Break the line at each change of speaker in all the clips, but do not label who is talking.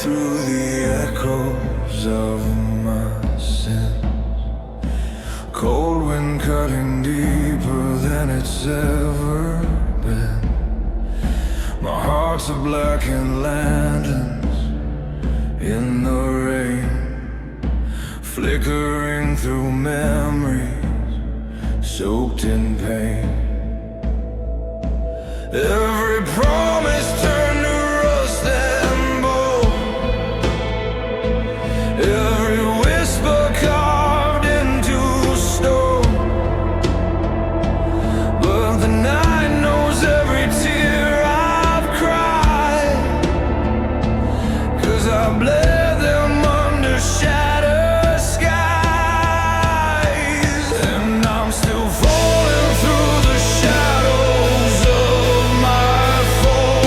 through the echoes of my sin. Cold wind cutting deeper than it's ever been. My heart's a blackened lanterns in the rain, flickering through memories soaked in pain. Every promise turned to rust and bone, every whisper carved into stone. But the night knows every tear I've cried, 'cause I bled them under shattered skies. And I'm still falling through the shadows of my fall,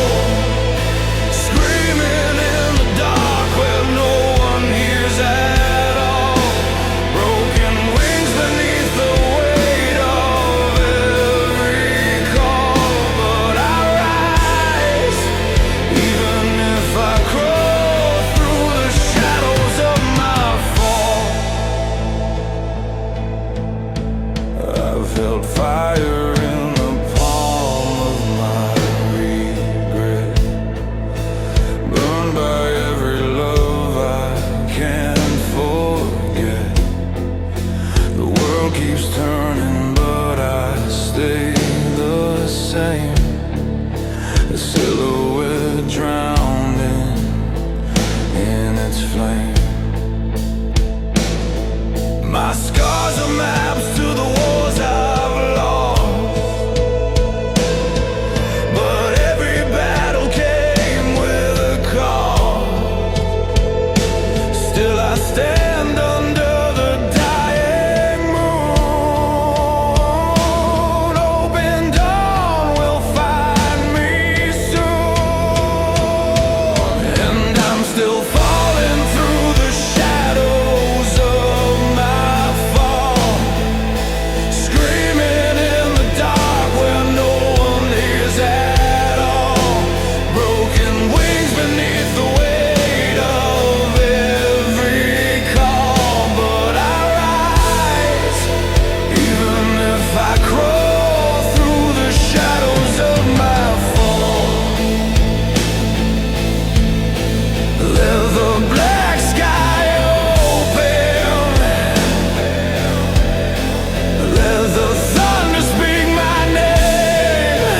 screaming in the dark where no one hears at all. Broken wings beneath the weight of every call. But I rise, even if I crawl through the shadows of my fall. I've held fire in the palm of my regret, burned by every love I can't forget. The world keeps turning, but I stay the same, a silhouette drowning in its flame. My scars are maps to the wars I've lost, but every battle came with a cost. Still I stand under the dying moon, open dawn will find me soon. And I'm still falling through the shadows of my fall, screaming in the dark where no one hears at all. Broken wings beneath the weight of every call. But I rise, even if I crawl through the shadows of my fall. Let the black sky open, let the thunder speak my name.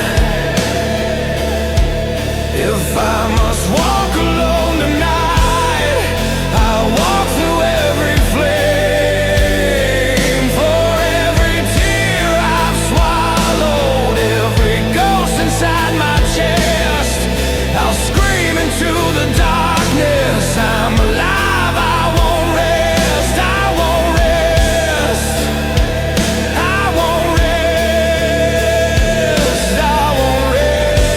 If I must walk alone tonight, I'll walk through every flame. For every tear I've swallowed, every ghost inside my chest, I'll scream into the darkness. I'm alive, I won't rest, I won't rest, I won't rest, I won't rest.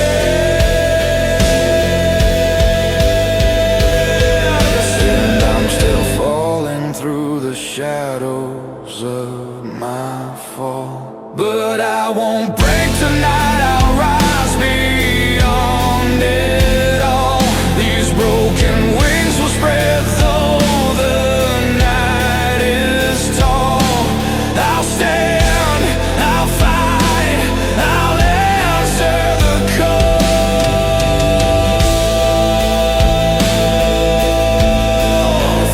And I'm still falling through the shadows of my fall. But I won't break tonight, I'll rise beyond it all. These broken wings will spread though the night is tall. I'll stand, I'll fight, I'll answer the call.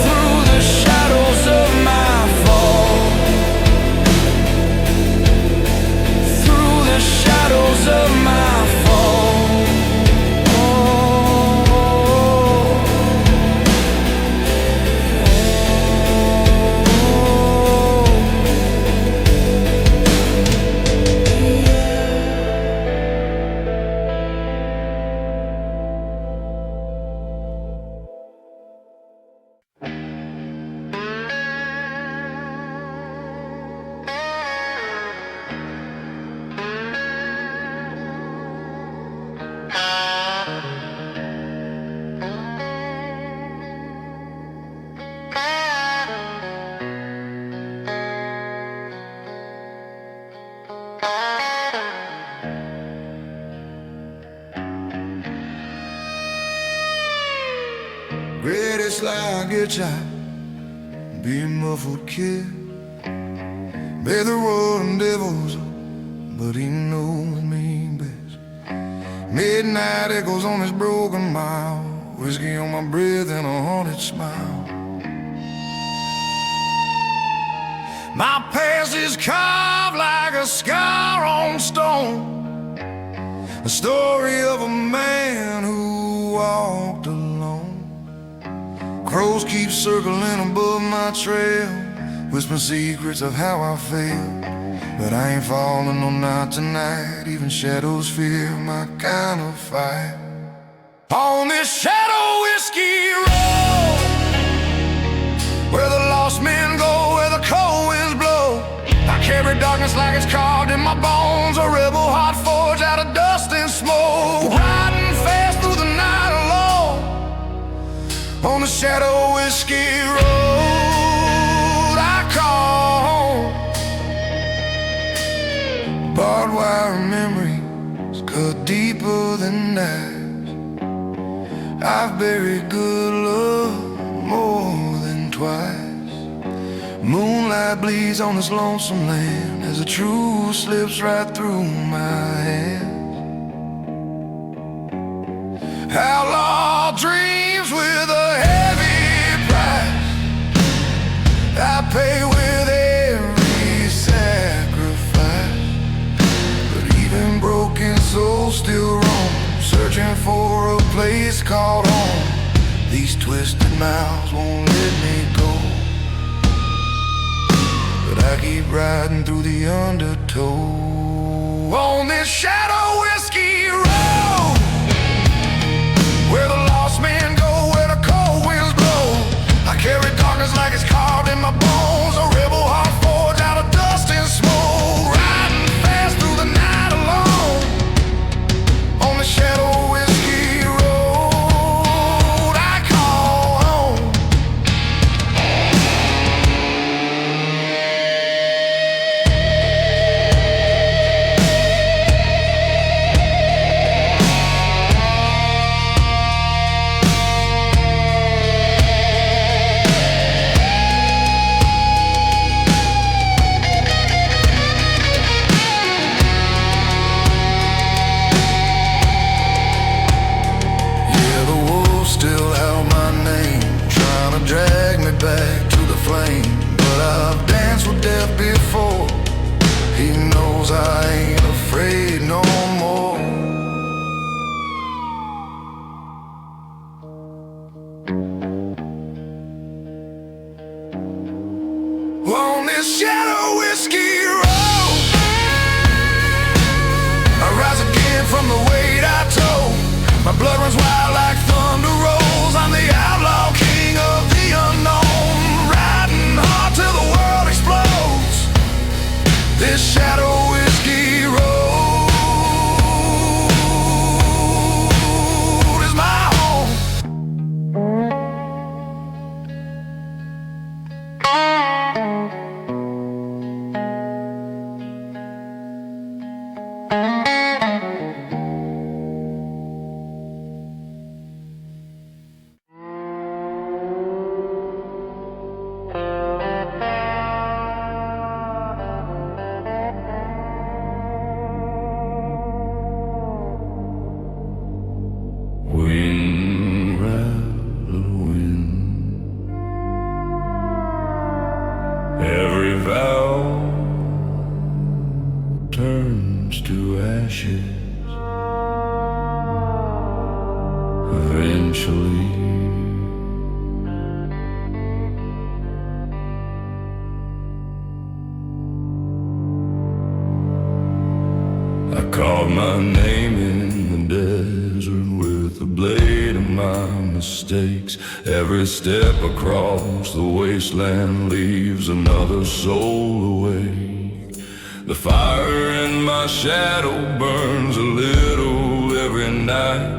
Through the shadows of my fall, through just like a child, be a muffled kid. May the roaring devils, but he knows me best. Midnight echoes on this broken mile, whiskey on my breath and a haunted smile. My past is carved like a scar on stone, a story of a man who walked alone. Crows keep circling above my trail, whispering secrets of how I feel. But I ain't falling, no, not tonight. Even shadows fear my kind of fight. On this shadow whiskey road, where the lost men go, where the cold winds blow, I carry darkness like it's carved in my bones, a rebel heart forged out of dust and smoke. Riding fast through the night alone, on the shadow whiskey road I call home. Barbed wire memories cut deeper than knives. I've buried good love more than twice. Moonlight bleeds on this lonesome land as the truth slips right through my hands. Outlaw dreams with a heavy price I pay with every sacrifice. But even broken souls still roam, searching for a place called home. These twisted mouths won't let me go, but I keep riding through the undertow. On this shadow whiskey road, where the lost men go, where the cold winds blow, I carry darkness like it's carved in my bones, a rebel heart forged out of dust and smoke. Riding fast through the night alone, on the shadow whiskey road I call home. Still held my name, trying to drag me back to the flame. But I've danced with death before, he knows I ain't afraid no more. On this shadow whiskey road, I rise again from the weight I told. My blood runs wild like thunder rolls. I'm the outlaw, king of the unknown, riding hard till the world explodes. This shadow whiskey road is my home. Wind, rattle, wind, every vow turns to ashes. Eventually, I called my name in the desert with the blade of my mistakes. Every step across the wasteland leaves another soul awake. The fire in my shadow burns a little every night,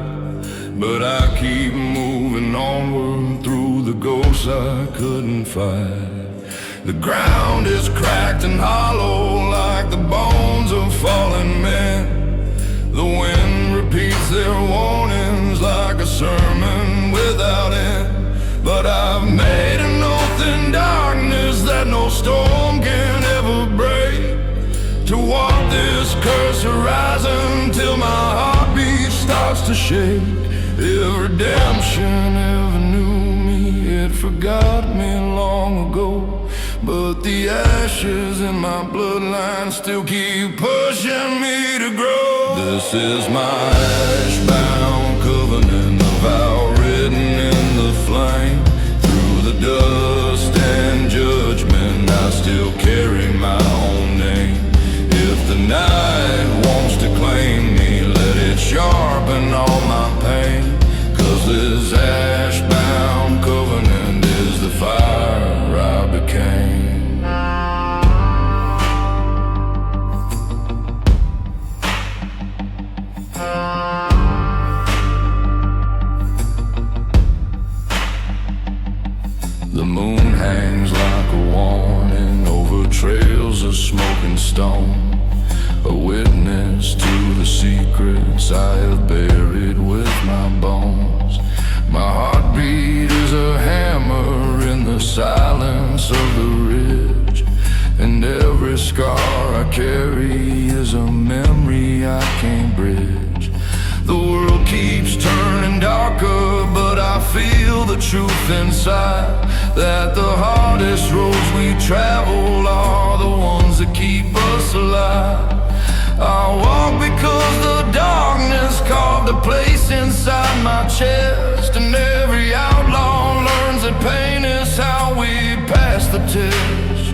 but I keep moving onward through the ghosts I couldn't fight. The ground is cracked and hollow like the bones of fallen men. The wind repeats their warnings like a sermon without end. But But I've made an oath in darkness that no storm can ever break, to walk this cursed horizon till my heartbeat starts to shake. If redemption ever knew me, it forgot me long ago, but the ashes in my bloodline still keep pushing me to grow. This is my ash-bound covenant, the vow written in the flame. Through the dust and judgment, I still carry my own name. If the night wants to claim me, let it sharpen all my pain. 'Cause this ash-bound covenant is the fire I became. The moon hangs like a warning over trails of smoking stone, a witness to the secrets I have buried with my bones. My heartbeat is a hammer in the silence of the ridge, and every scar I carry is a memory I can't bridge. The world keeps turning darker, but I feel the truth inside, that the hardest roads we travel are the ones that keep us alive. I walk because the darkness carved a place inside my chest, and every outlaw learns that pain is how we pass the test.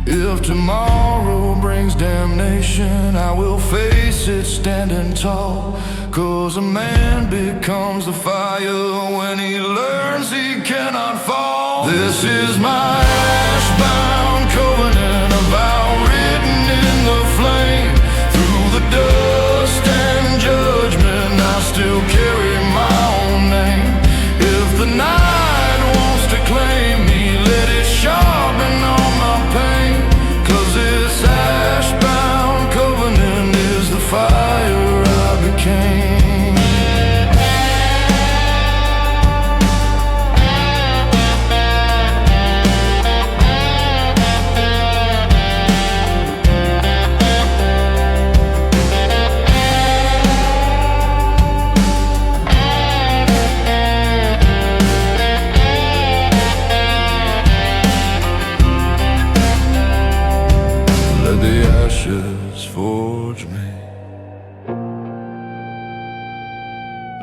If tomorrow brings damnation, I will face it standing tall, 'cause a man becomes the fire when he learns he cannot fall. This is my ash-bound covenant, a vow written in the flame. Through the dust and judgment, I still carry my own name. If the night wants to claim me, let it sharpen all my pain. 'Cause this ash-bound covenant is the fire I became. Forge me,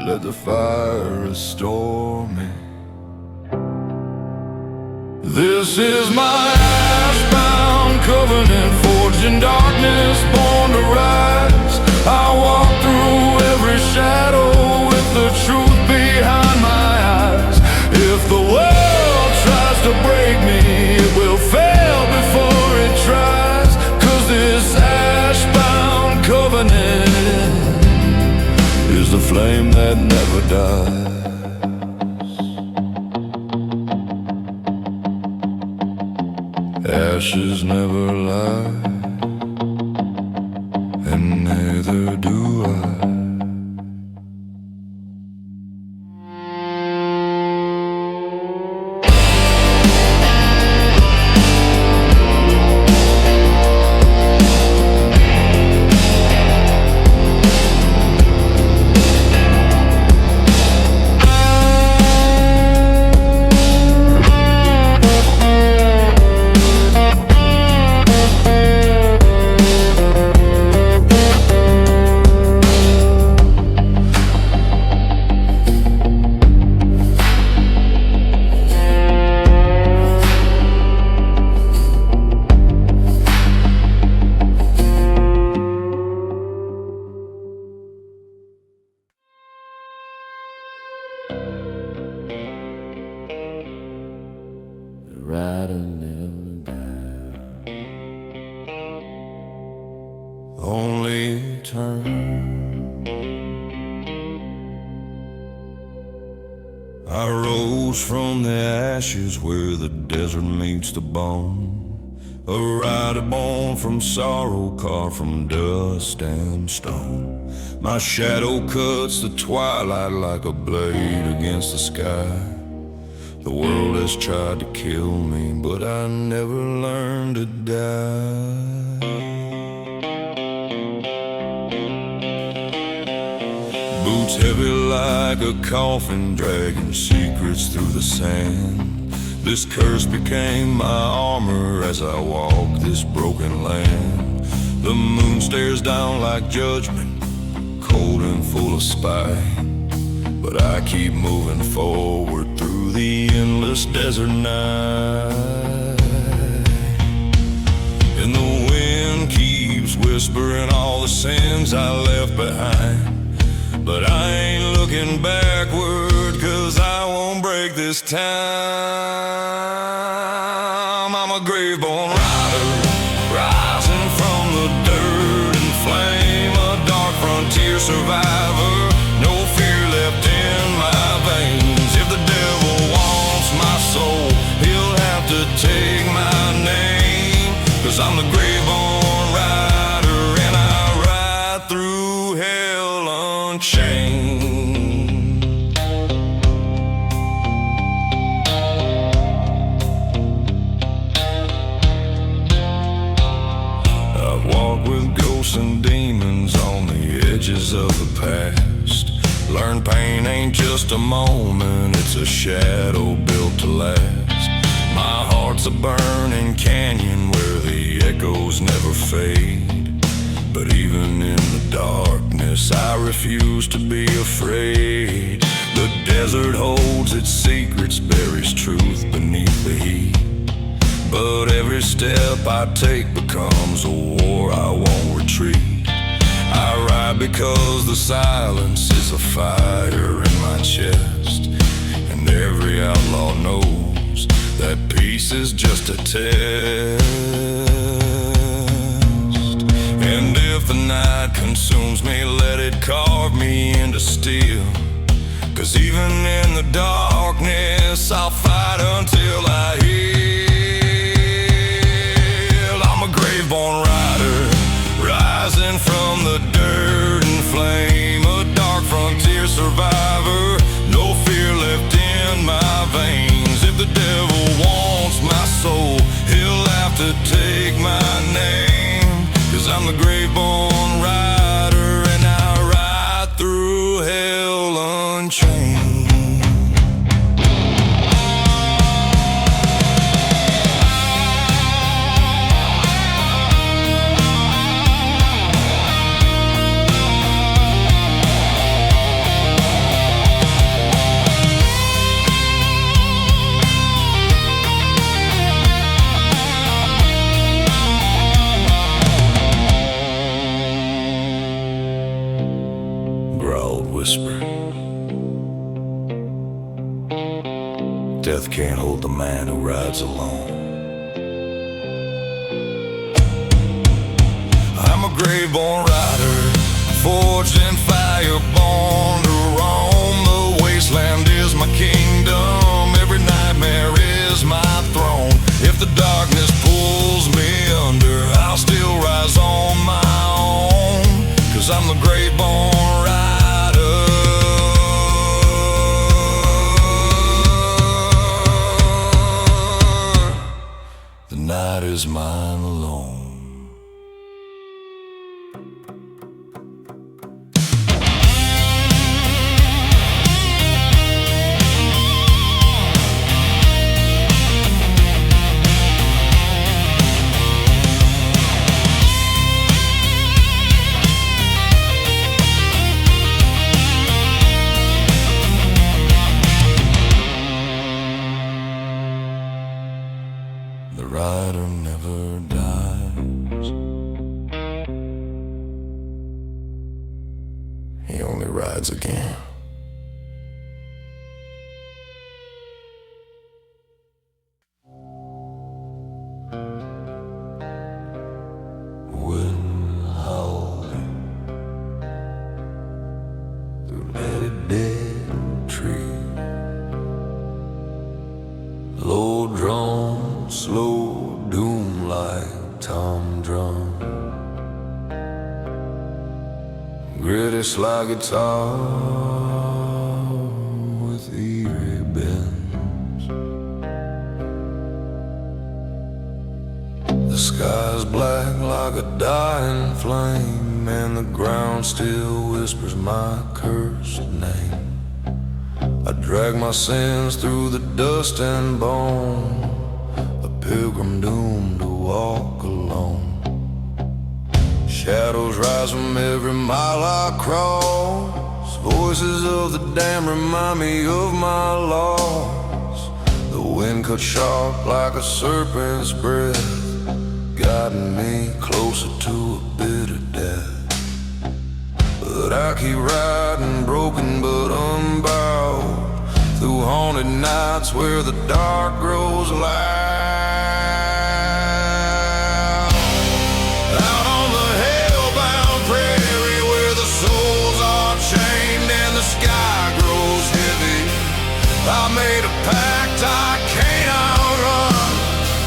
let the fire restore me. This is my ash-bound covenant, forged in darkness, born to rise. I walk through every shadow with the truth behind my eyes. If the world tries to break me, it will fail before it tries. 'Cause this ash-bound covenant is the flame that never dies. Ashes never lie, and neither do I. Rattling down, only turn. I rose from the ashes where the desert meets the bone, a rider born from sorrow, carved from dust and stone. My shadow cuts the twilight like a blade against the sky. The world has tried to kill me, but I never learned to die. Boots heavy like a coffin, dragging secrets through the sand. This curse became my armor as I walk this broken land. The moon stares down like judgment, cold and full of spite. But I keep moving forward through the endless desert night. And the wind keeps whispering all the sins I left behind. But I ain't looking backward, 'cause I won't break this time. I'm a grave-born rider, rising from the dirt and flame, a dark frontier survivor, no fear left in my veins. If the devil wants my soul, he'll have to take my name, 'cause I'm the grave-born rider, and I ride through hell unchained. I've walked with ghosts and demons on the edges of the past. Learn pain ain't just a moment, it's a shadow built to last. My heart's a burning canyon where the echoes never fade. But even in the darkness, I refuse to be afraid. The desert holds its secrets, buries truth beneath the heat. But every step I take becomes a war I won't retreat. I ride because the silence is a fire in my chest, and every outlaw knows that peace is just a test. And if the night consumes me, let it carve me into steel, 'cause even in the darkness, I'll fight until I heal. I'm a grave-born rider, rising from the dirt and flame, a dark frontier survivor, no fear left in my veins. If the devil wants my soul, he'll have to take my name, 'cause I'm the grave-born rider, and I ride through hell unchained. Whisper. Death can't hold the man who rides alone. I'm a grave-born rider, forged in fire, born to roam. The wasteland is my kingdom, every nightmare is my throne. If the darkness pulls me under, I'll still rise on my own, 'cause I'm the grave-born rider. The night is mine alone. The rider never dies. He only rides again. Wind howling through every dead tree. Low drone, slow doom like tom drum. Gritty slide guitar with eerie bends. sky's black like a dying flame, and the ground still whispers my cursed name. I drag my sins through the dust and bone, a pilgrim doomed to walk alone. Shadows rise from every mile I cross, voices of the damned remind me of my loss. The wind cuts sharp like a serpent's breath, guiding me closer to a bitter death. But I keep riding, broken but unbowed, through haunted nights where the dark grows loud. Out on the hellbound prairie where the souls are chained and the sky grows heavy, I made a pact I can't outrun,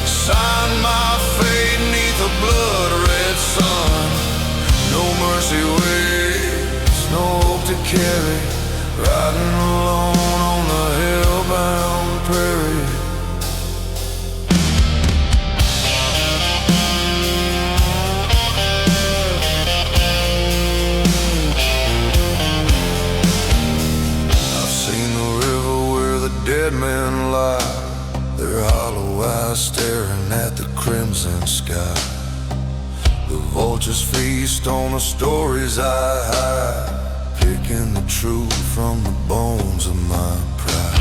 signed my fate neath the blood-red sun. No mercy waits, no hope to carry, riding alone on the hellbound prairie. I've seen the river where the dead men lie, their hollow eyes staring at the crimson sky. The vultures feast on the stories I hide, picking the truth from the bones of my pride.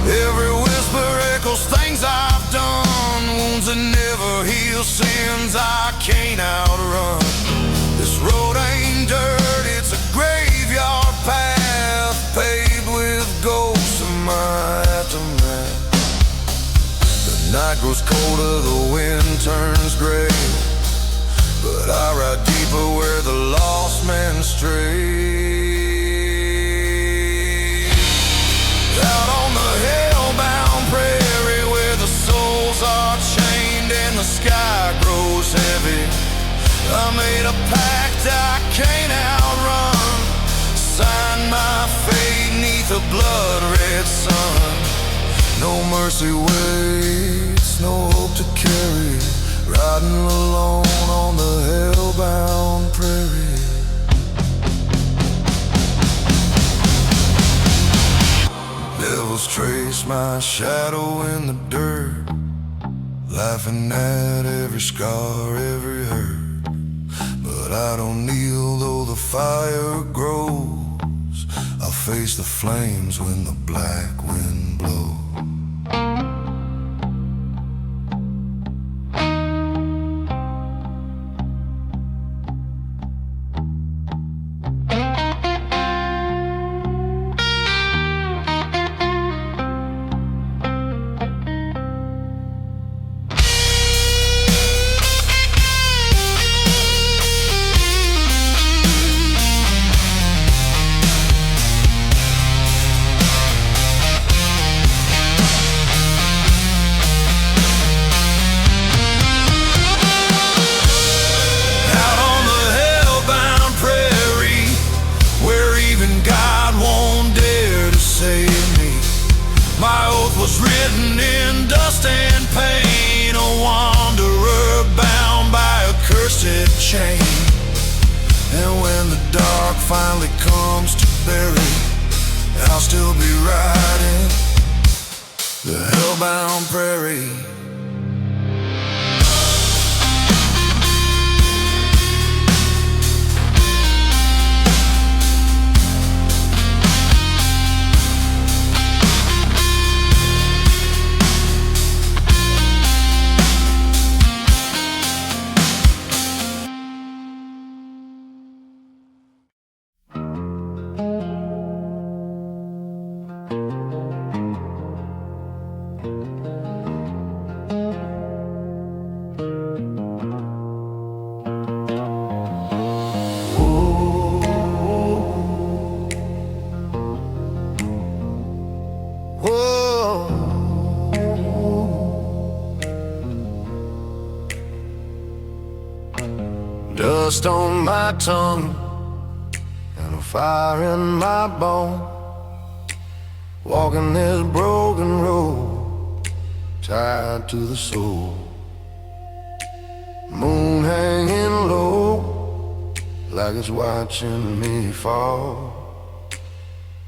Every whisper echoes things I've done, wounds that never heal, sins I can't outrun. This road ain't dirt, it's a graveyard path, paved with ghosts of my aftermath. The night grows colder, the wind turns gray, but I ride deeper where the lost men stray. Out on the hellbound prairie where the souls are chained and the sky grows heavy, I made a pact I can't outrun, signed my fate neath a blood-red sun. No mercy waits, no hope to carry, riding alone on the hellbound prairie. Devils trace my shadow in the dirt, laughing at every scar, every hurt. But I don't kneel though the fire grows, I'll face the flames when the black wind blows. Written in dust and pain, a wanderer bound by a cursed chain. And when the dark finally comes to bury, I'll still be riding the hellbound prairie. Dust on my tongue and a fire in my bone, walking this broken road tied to the soul. Moon hanging low, like it's watching me fall.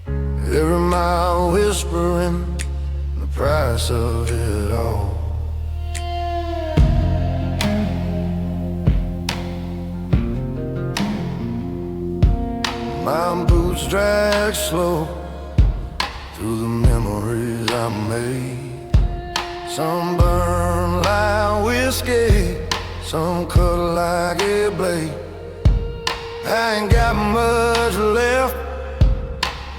Every mile whispering the price of it all. My boots drag slow through the memories I made. Some burn like whiskey, some cut like a blade. I ain't got much left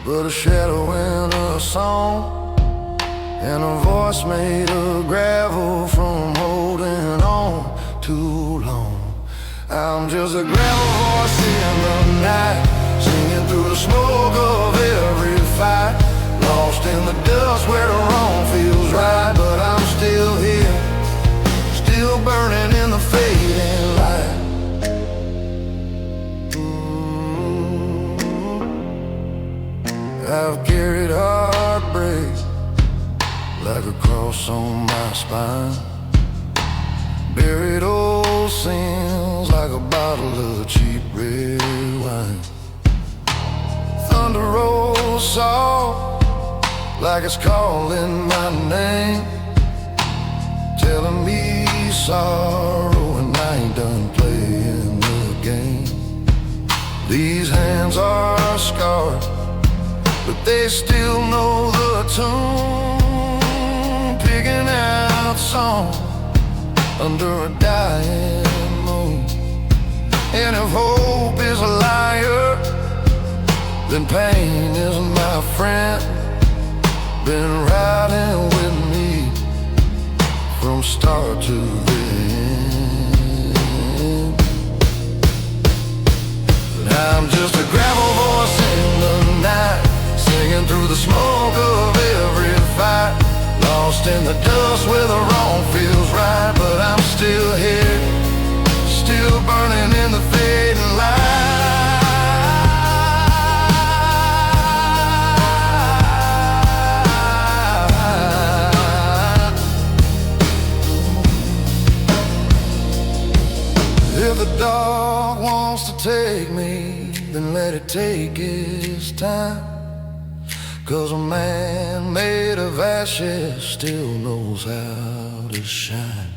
but a shadow and a song, and a voice made of gravel from holding on too long. I'm just a gravel voice in the night, singing through the smoke of every fight. Lost in the dust where the wrong feels right, but I'm still here, still burning in the fading light. I've carried heartbreak like a cross on my spine, buried old sins like a bottle of cheap red wine. Thunder rolls soft like it's calling my name, telling me sorrow and I ain't done playing the game. These hands are scarred, but they still know the tune, picking out songs under a dying moon. And if hope is a liar, then pain is my friend. Been riding with me from start to the end. But I'm just a gravel voice in the night, singing through the smoke of every fight. Lost in the dust where the wrong feels right, but I'm still here, still burning in the fading light. If the dog wants to take me, then let it take its time. 'Cause a man made of ashes still knows how to shine.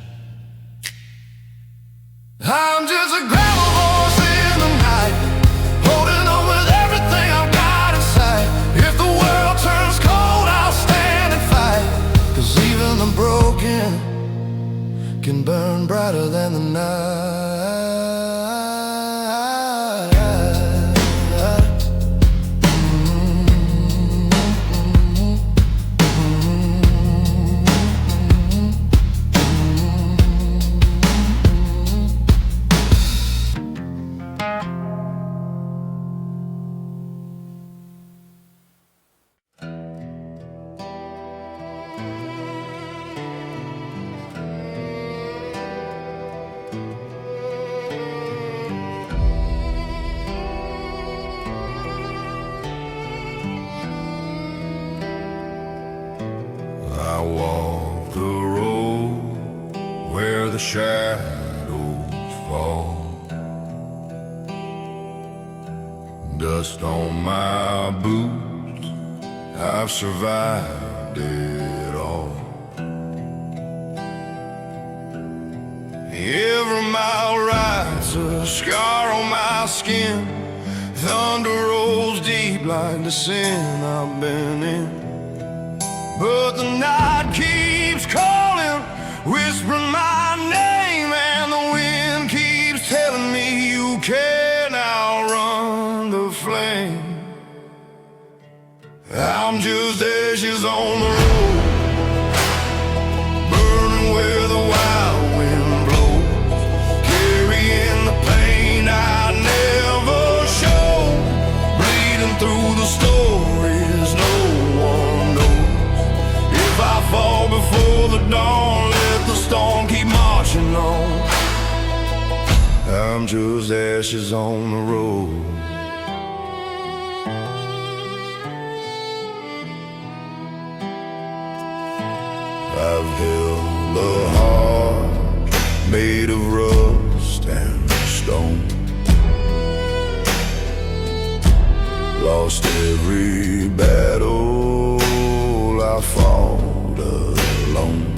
I'm just a gravel horse in the night, holding on with everything I've got inside. If the world turns cold, I'll stand and fight. 'Cause even the broken can burn brighter than the night. I walk the road where the shadows fall, dust on my boots, I've survived it all. Every mile writes a scar on my skin, thunder rolls deep like the sin I've been in. But the night keeps calling, whispering my name, and the wind keeps telling me you can't outrun the flame. I'm just ashes on the road, burning where the wild wind blows, carrying the pain I never showed, bleeding through the stories no one knows. If I fall before the dawn, let the storm keep marching on. I'm just ashes on the road. I've held a heart made of rust, and stone. Lost every battle I fought alone.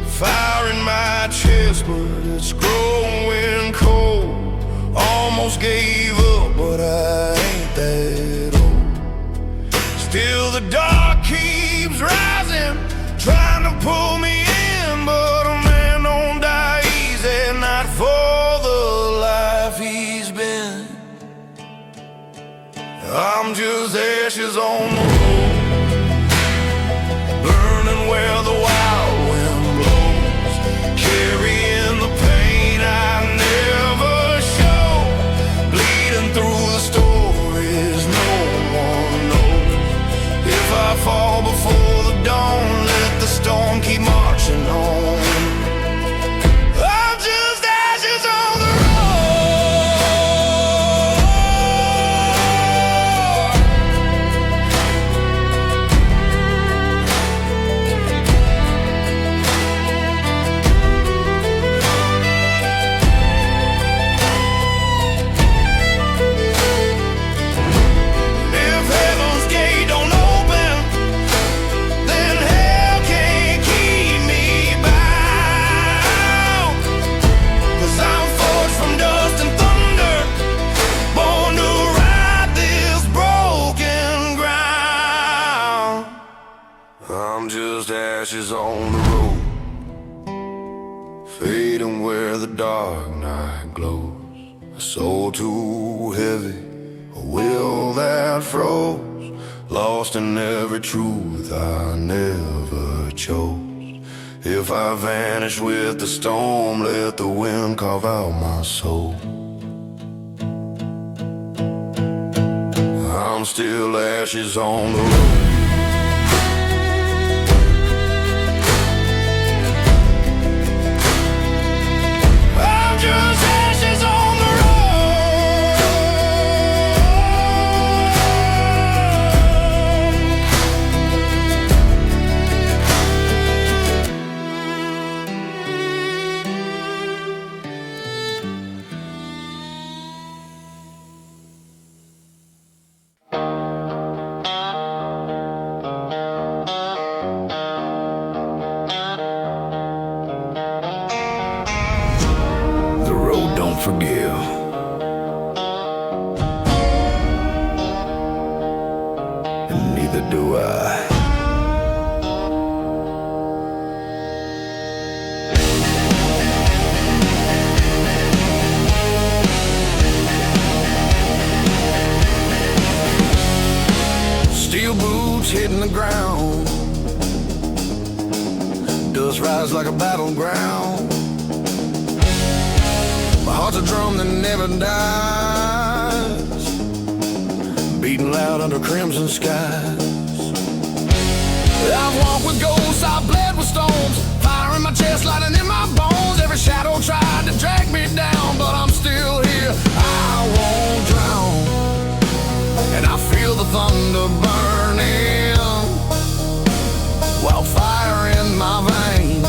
Fire in my chest, but it's growing cold. Almost gave up, but I ain't that old. Still the dark keeps rising, trying to pull me in, but a man don't die easy, not for the life he's been. I'm just ashes on the road, burning where the wild wind blows, carrying the pain I never show, bleeding through the stories no one knows. If I fall before the dawn, let the storm keep marching on. I'm just ashes on the ashes on the road, fading where the dark night glows. A soul too heavy, a will that froze, lost in every truth I never chose. If I vanish with the storm, let the wind carve out my soul. I'm still ashes on the road. Forgive, and neither do I. Steel boots hitting the ground, dust rise like a battleground. My heart's a drum that never dies, beating loud under crimson skies. I've walked with ghosts, I've bled with storms, fire in my chest, lightning in my bones. Every shadow tried to drag me down, but I'm still here, I won't drown. And I feel the thunder burning, wildfire in my veins.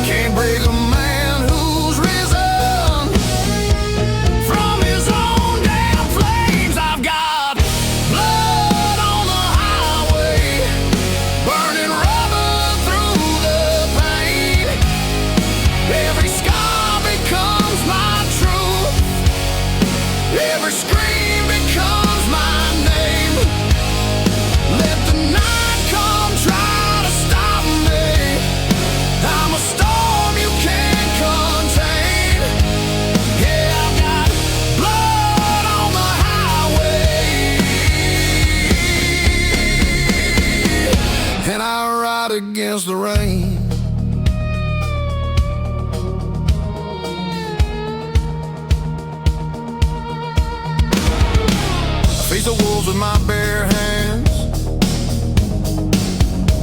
Can't break a man against the rain. I face the wolves with my bare hands,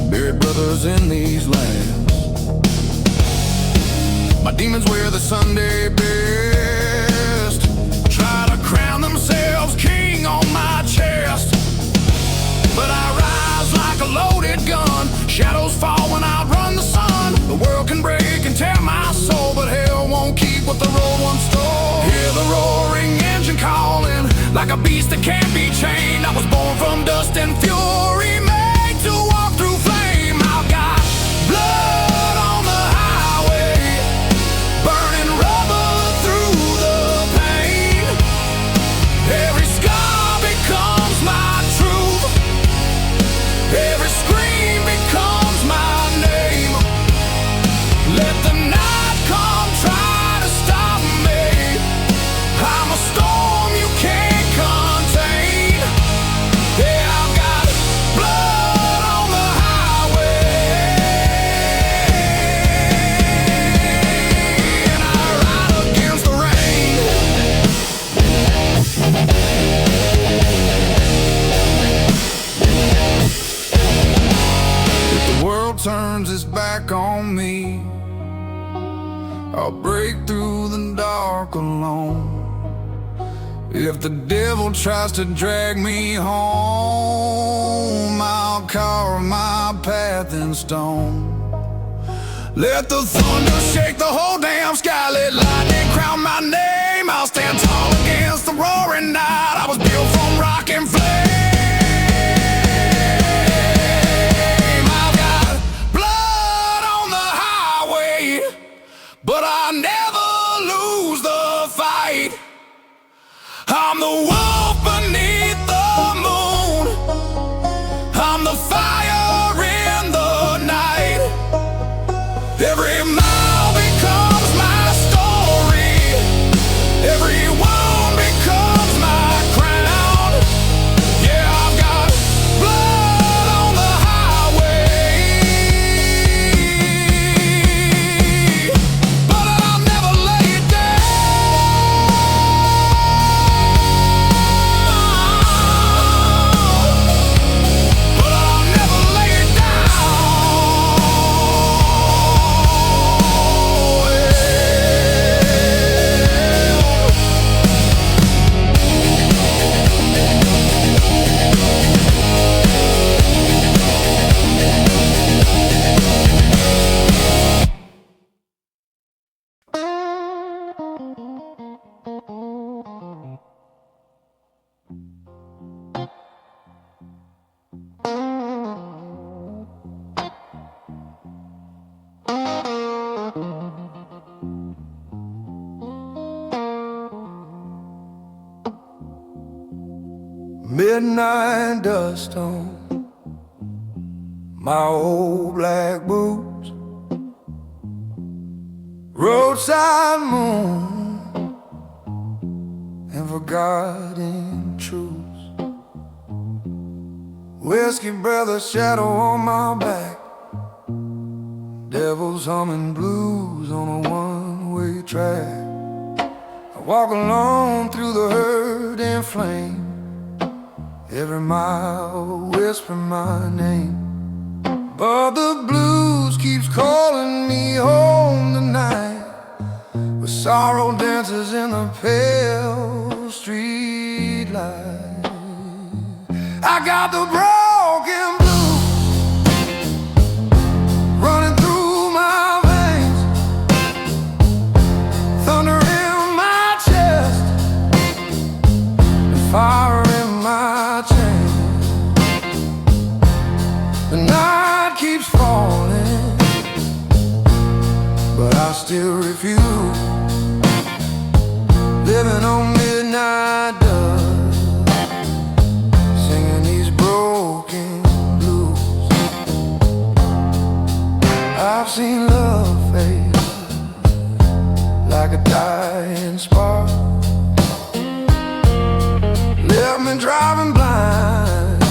buried brothers in these lands. My demons wear the Sunday best, try to crown themselves king on my chest, but I rise like a loaded gun, Shadows fall when I run the sun. The world can break and tear my soul, but hell won't keep what the road once stole. Hear the roaring engine calling, like a beast that can't be chained. I was born from dust and fury, made to walk through flame. I've got blood on the highway, burning rubber through the pain. Every scar becomes my truth, every scream becomes my name. Let the night come try to stop me. I'm a storm you can't contain. Yeah, I've got blood on the highway, and I ride against the rain. If the world turns its back on me, I'll break through the dark alone. If the devil tries to drag me home, I'll carve my path in stone. Let the thunder shake the whole damn sky, let lightning crown my name. I'll stand tall against the roaring night. I was built from rock and flame. I've got blood on the highway, but I never lose the fight. I'm the wolf beneath the moon, I'm the fire in the night. Every mile becomes my story, every wound becomes my crown. Yeah, I've got blood on the highway, but I'll never lay it down. But I'll never lay it down. Midnight dust on my old black boots, roadside moon and forgotten truths. Whiskey brother shadow on my back, devils humming blues on a one-way track. I walk alone through the hurting flame, every mile whisper my name. But the blues keeps calling me home tonight, with sorrow dances in the pale street light. I got the broken blues running through my veins, thunder in my chest and fire in my chains. The night keeps falling, but I still refuse, living on midnight dust, singing these broken blues. I've seen love fade like a dying spark, left me driving blind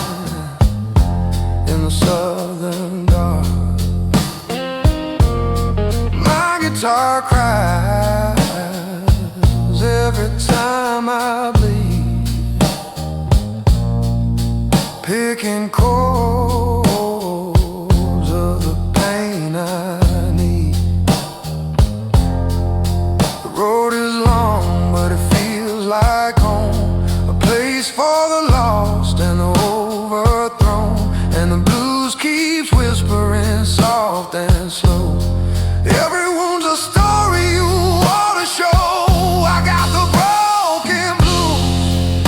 in the southern dark. My guitar cries every time I bleed, picking chords of the pain I need. The road is long, but it feels like home, a place for the lost and the overthrown, and the blues keep keeps whispering soft and slow. Every wound's a story you ought to show. I got the broken blues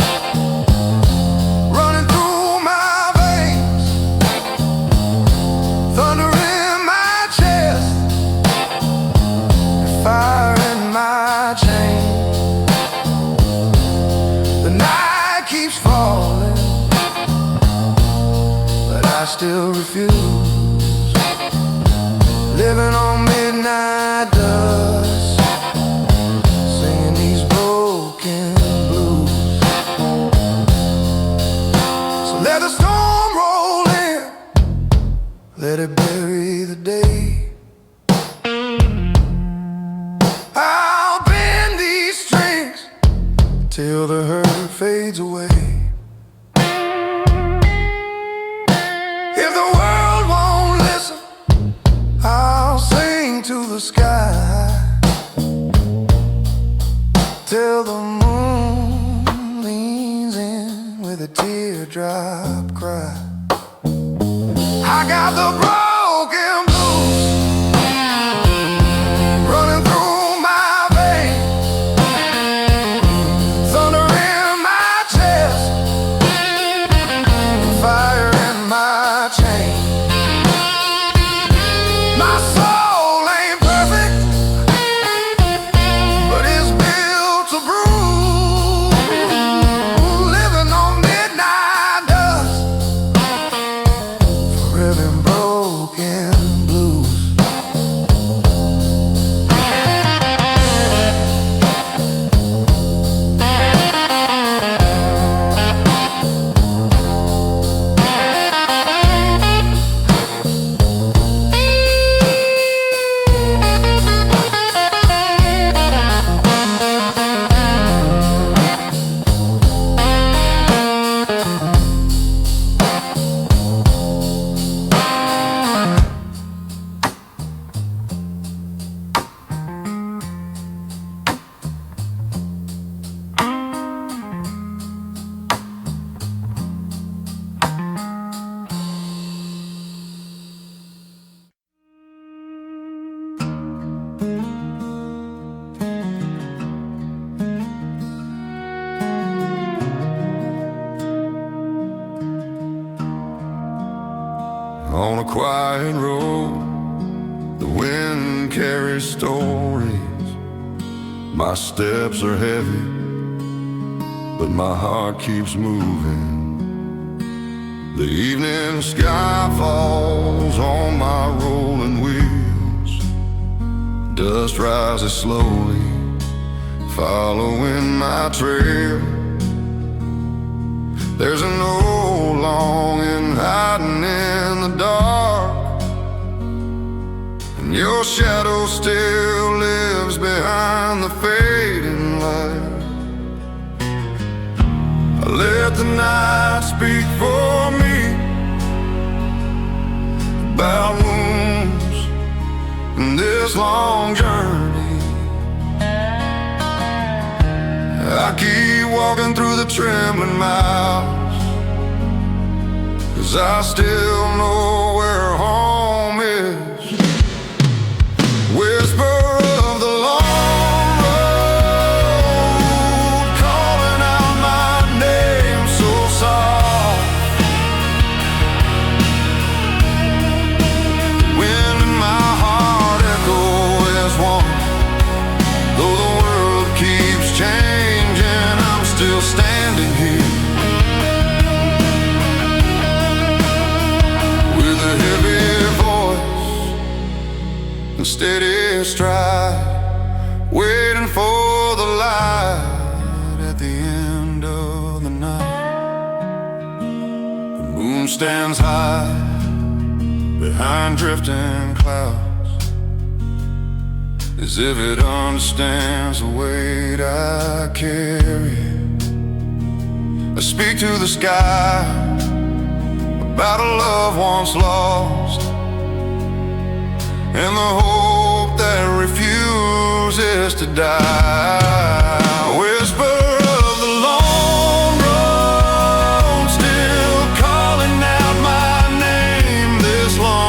running through my veins, thunder in my chest, fire in my chain. The night keeps falling, but I still refuse. Living on midnight dust, singing these broken blues. So let the storm roll in, let it bury the day. I'll bend these strings till the hurt fades away. If the world won't listen, I'll sing to the sky till the moon leans in with a teardrop cry. I got the broken blues running through my veins, thunder in my chest, fire in my chain. My soul ain't perfect, but it's built to bruise. Living on midnight dust, forever in broken blues. On a quiet road, the wind carries stories. My steps are heavy, but my heart keeps moving. The evening sky falls on my rolling wheels. Dust rises slowly, following my trail. There's an old longing hiding in the dark, and your shadow still lives behind the fading light. I let the night speak for me about wounds in this long journey. I keep walking through the trembling miles, 'cause I still know where home is. Whisper of the long road, calling out my name so soft. Wind in my heart echo as one. Though the world keeps changing, I'm still standing here with a heavy voice and steady stride, waiting for the light at the end of the night. The moon stands high behind drifting clouds, as if it understands the weight I carry. I speak to the sky about a love once lost, and the hope that refuses to die. Whisper of the long road, still calling out my name this long.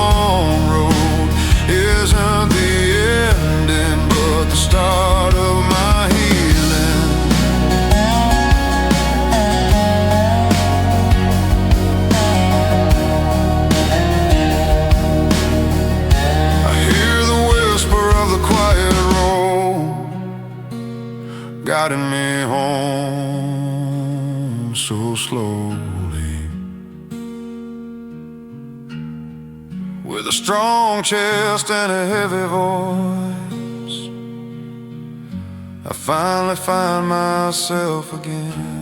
guiding me home so slowly. With a strong chest and a heavy voice, I finally find myself again.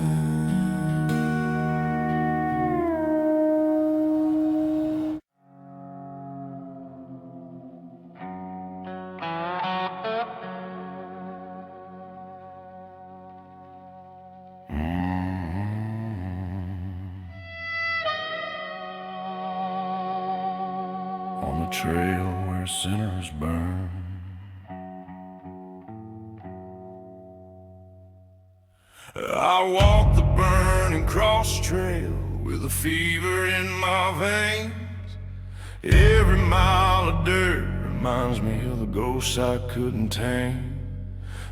On the trail where sinners burn, I walk the burning cross trail with a fever in my veins. Every mile of dirt reminds me of the ghosts I couldn't tame.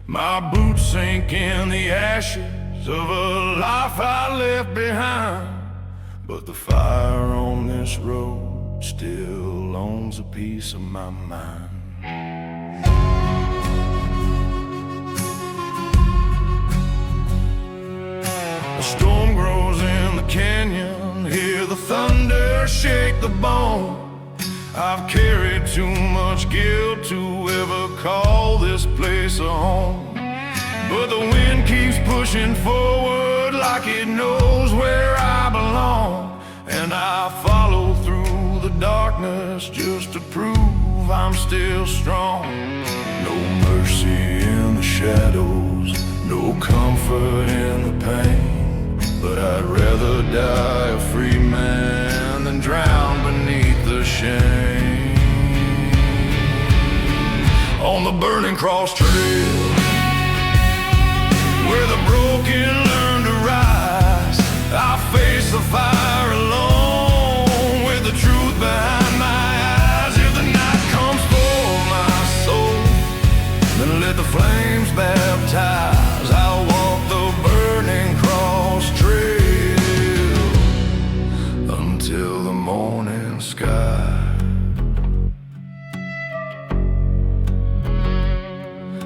My boots sink in the ashes of a life I left behind, but the fire on this road still owns a piece of my mind. A storm grows in the canyon, hear the thunder shake the bone. I've carried too much guilt to ever call this place a home, but the wind keeps pushing forward like it knows where I belong, and I follow through the darkness just to prove I'm still strong. No mercy in the shadows, no comfort in the pain, but I'd rather die a free man than drown beneath the shame. On the burning cross trail, where the broken learn to rise, I face the fire alone, with the truth behind my eyes. If the night comes for my soul, then let the flames baptize. I'll walk the burning cross trail until the morning sky.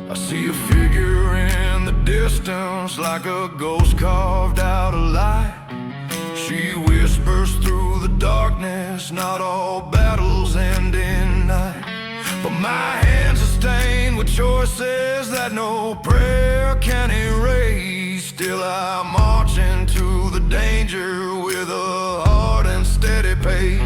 I see a figure in the distance, like a ghost carved out of light. She whispers through the darkness, not all battles end in night. But my hands are stained with choices that no prayer can erase. Still I march into the danger with a hard and steady pace.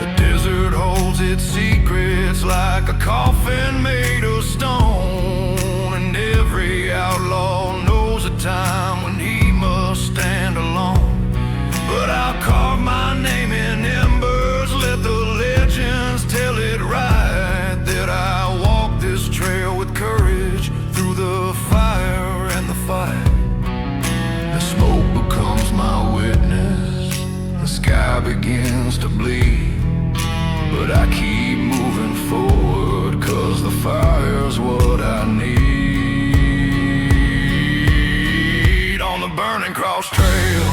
The desert holds its secrets like a coffin made of stone, and every outlaw knows a time when he must stand alone. But I'll carve my name in embers, let the legends tell it right, that I walk this trail with courage through the fire and the fight. The smoke becomes my witness, the sky begins to bleed, but I keep moving forward, 'cause the fire's what I need. On the burning cross trail,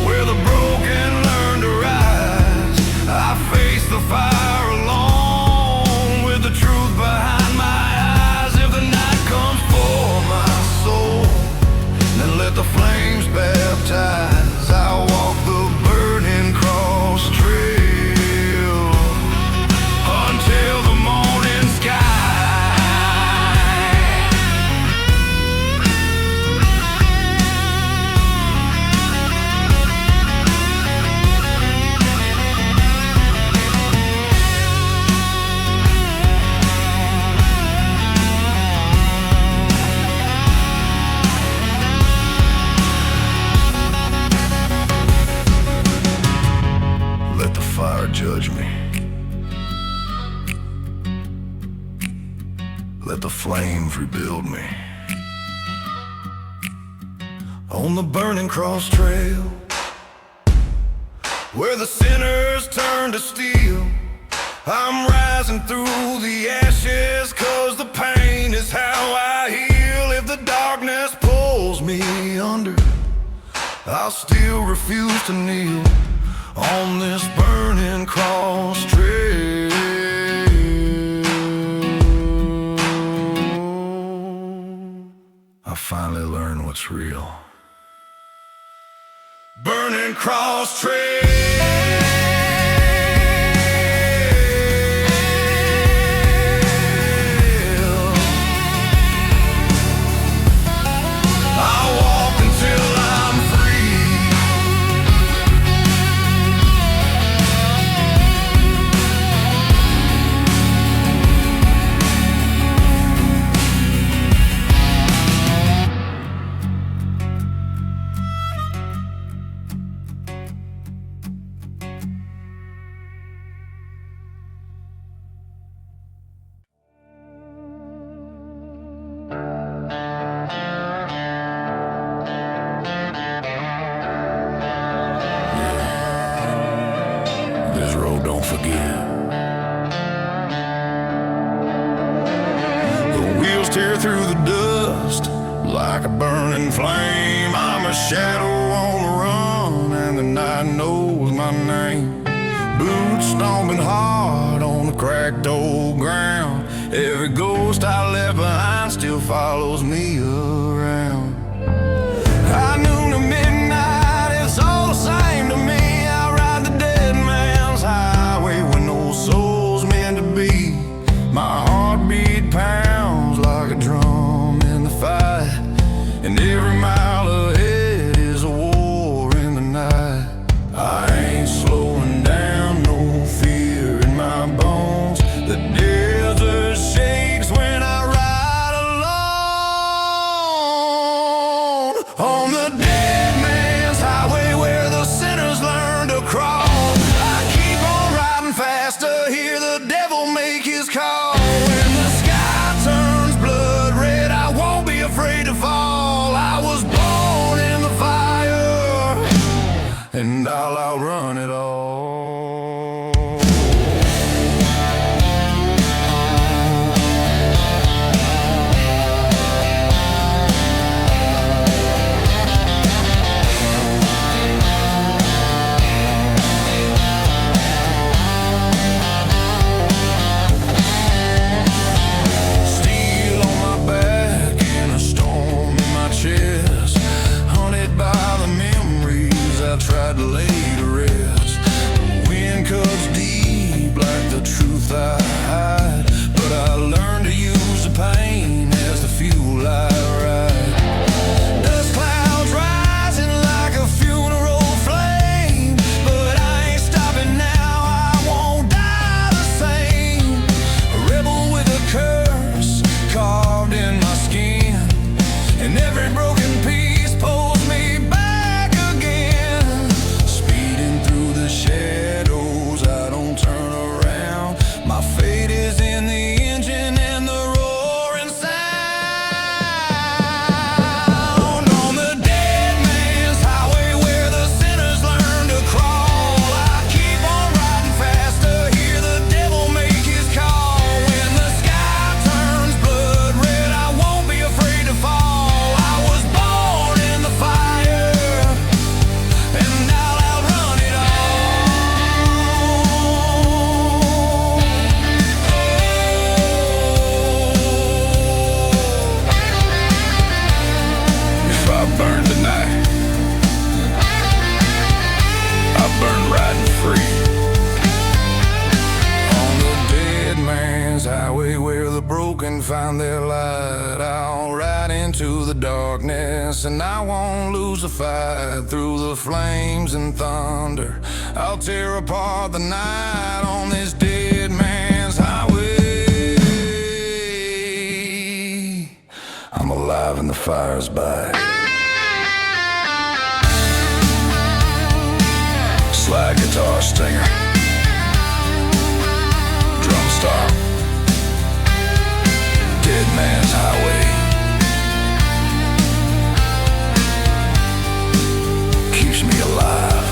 where the broken learn to rise, I face the fire alone, with the truth behind my eyes. If the night comes for my soul, then let the flames baptize. I'll walk the burning cross trail until the morning sky. Let the fire judge me. Let the flames rebuild me. On the burning cross trail, where the sinners turn to steel, I'm rising through the ashes, 'cause the pain is how I heal. If the darkness pulls me under, I'll still refuse to kneel on this burning cross trail. lost trail. Don't forget. The wheels tear through the dust like a burning flame. I'm a shadow on the run, and the night knows my name. Boots stomping hard on the cracked old ground. Every ghost I left behind still follows me around. High noon to midnight, it's all the same to me. I ride the dead man's highway with no soul's meant to be. My heartbeat pounds like a drum in the fight, and every mile ahead is a war in the night. I ain't slowing down, no fear in my bones. The desert shakes when I ride alone on the dead man's highway where the sinners learn to crawl. I keep on riding fast to hear the devil make his call. When the sky turns blood red, I won't be afraid to fall. I was born in the fire, and I'll outrun it all. Steel on my back and a storm in my chest, haunted by the memories I tried to lay to rest. The wind cuts deep like the truth I hide, but I learned to use the pain as the fuel I ride. Dust clouds rising like a funeral flame, but I ain't stopping now, I won't die the same. A rebel with a curse carved in my skin, and every broken piece pulls me back again. Speeding through the shadows, I don't turn around. My fate is in the engine and the roaring sound. On the dead man's highway where the sinners learn to crawl, I keep on riding fast to hear the devil make his call. When the sky turns blood red, I won't be afraid to fall. I was born in the fire, and I'll outrun it all. If I burn tonight, I burn riding free. On the dead man's highway where the broken find their light, I'll ride into the darkness, and I won't lose a fight. Through the flames and thunder, I'll tear apart the night on this dead man's highway. I'm alive in the fire's bite. Slide guitar stinger, drum stop, dead man's highway. Keeps me alive.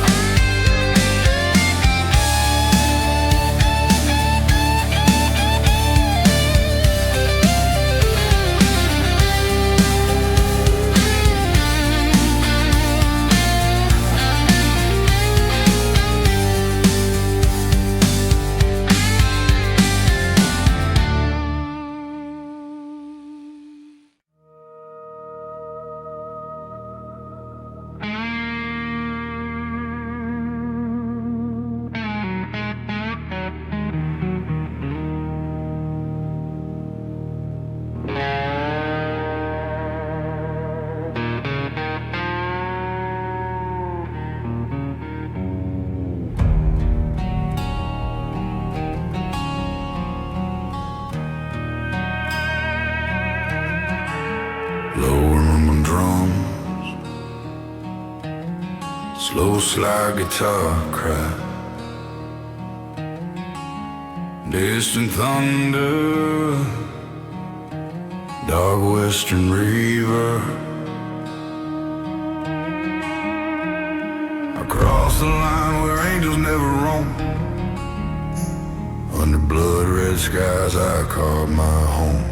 slow slide guitar cry, distant thunder, dark western river. Across the line where angels never roam, under blood red skies I called my home.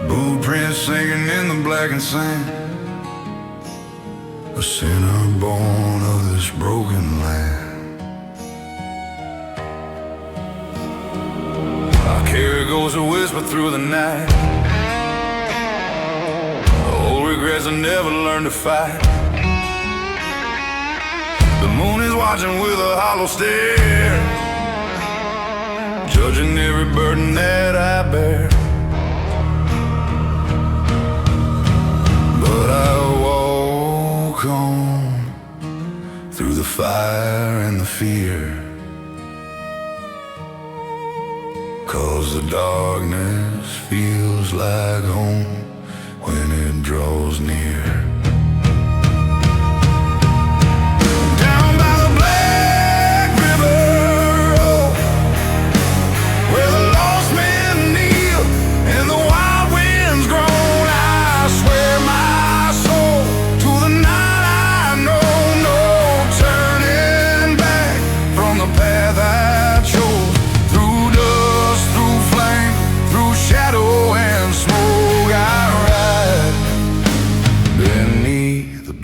Boot prints sinking in the blackened sand, a sinner born of this broken land. I carry goes a whisper through the night, old regrets I never learned to fight. The moon is watching with a hollow stare, judging every burden that I bear. But I walk on through the fire and the fear, 'cause the darkness feels like home when it draws near.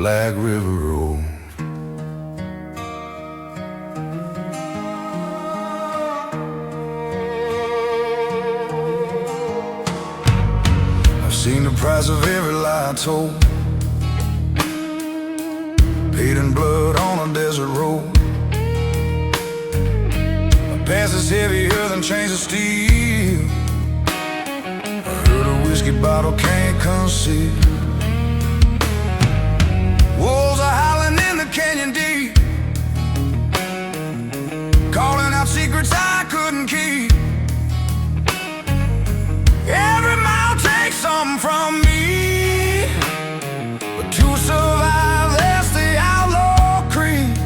Black River Road. I've seen the price of every lie I told, paid in blood on a desert road. My past is heavier than chains of steel, I heard a whiskey bottle can't conceal. Wolves are howling in the canyon deep, calling out secrets I couldn't keep. Every mile takes something from me, but to survive that's the outlaw creed.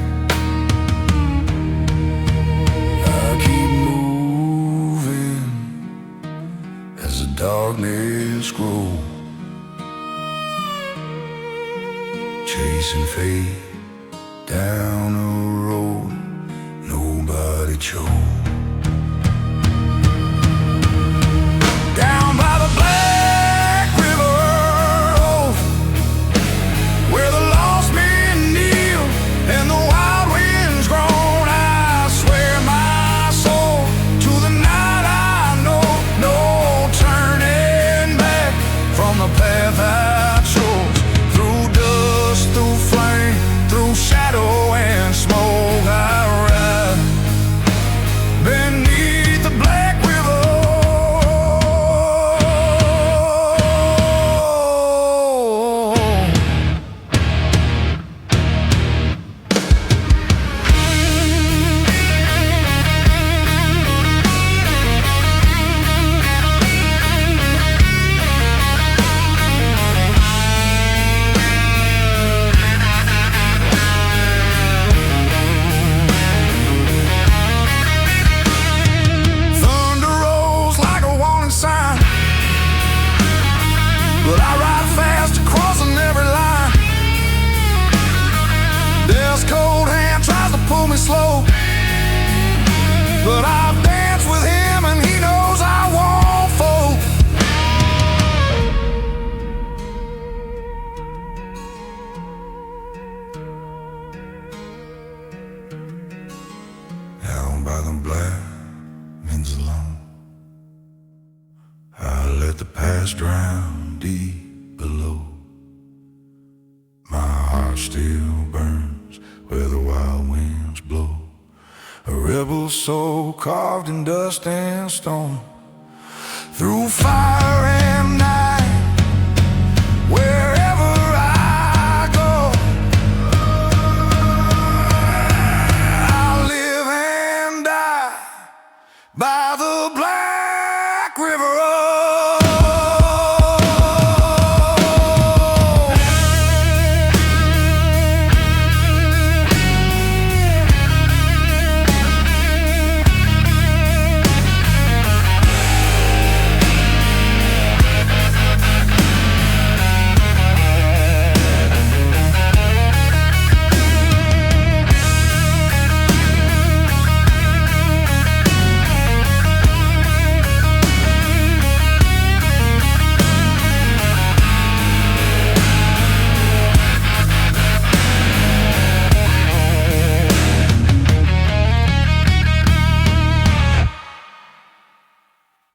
I keep moving as the darkness grows, chasing fate down a road nobody chose. Down by the Black River, oh, where the lost men kneel and the wild winds groan, I swear my soul to the night I know, no turning back from the path I chose. Through flame, through shadow and smoke, I ride beneath the Black River. But I ride fast, crossing every line. This cold hand tries to pull me slow, but I've danced with him and he knows I won't fold. Down by the black winds alone, I let the past drown deep below. My heart still burns where the wild winds blow. A rebel soul carved in dust and stone, through fire